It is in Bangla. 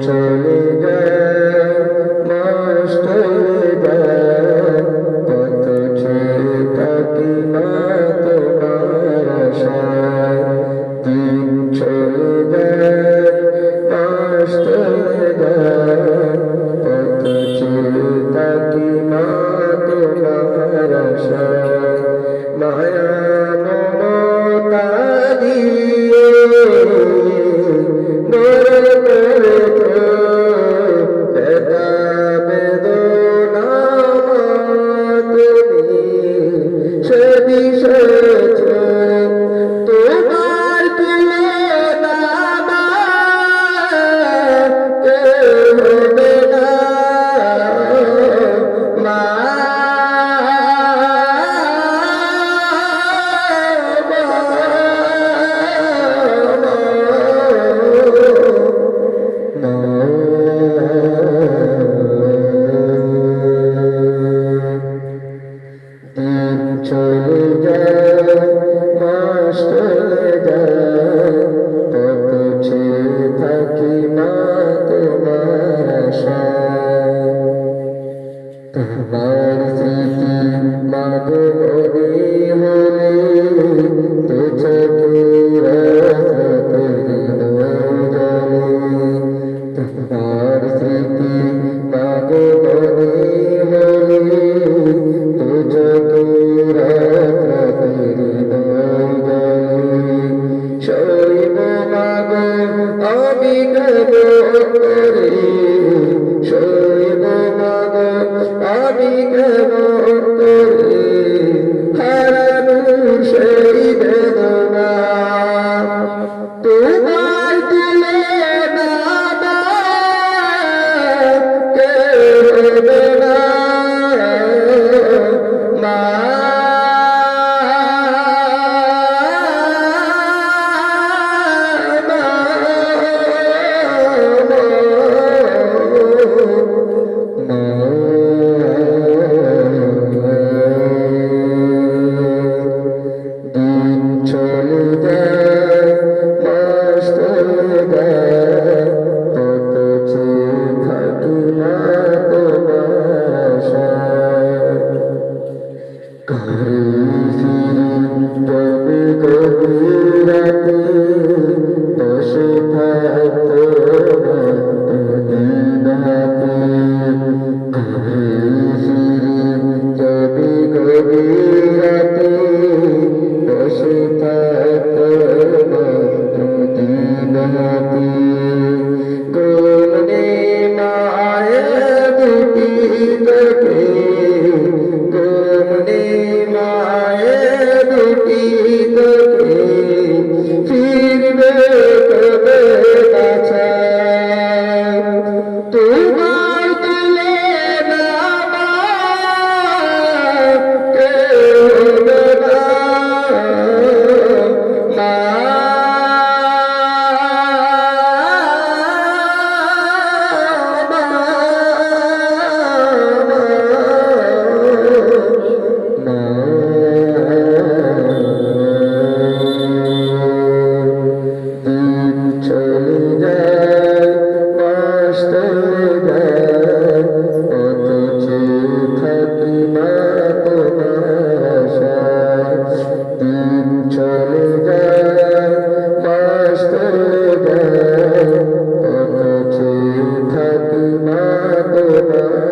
চলে যায় মাস চলে যায় কত ছেড়ে থাকি না তোমার আশায় দিন চলে যায় মাস চলে যায় কত ছেড়ে থাকি না তোমার আশায় মায়া মমতা দিয়ে চলে যায় মাস চলে যায় কত ছেড়ে থাকি না তোমার আশায় তোমার স্মৃতি মাঝে মনে হলে দু চোখের তোমার স্মৃতি মাঝে মনে হলে দু চোখের শৈব মাগ আমি কেন করে শৈব মাগ আমি কেন করে হারানোর সেই বেদনা তোমার তুলে না কেউ না মা চলে যায় মাস চলে যায় কত চেয়ে থাকি না তোমার আশায় ঘরে ফিরে তবে গভীর রাতে বসে থাকতো দিন হাতে ঘরে ফিরে তবে গভীর রাতে বসে থাকতো দিন হাতে গোলনে মায়া দুটি তোকে গোলনে মায়া দুটি তোকে ফিরবে কবে কাছায় তোমার তুলে না কেউ না চলে যায় মাস চলে যায় কত চেয়ে থাকি না তোমার আশায় দিন চলে যায় মাস চলে যায় কত চেয়ে থাকি না তোমার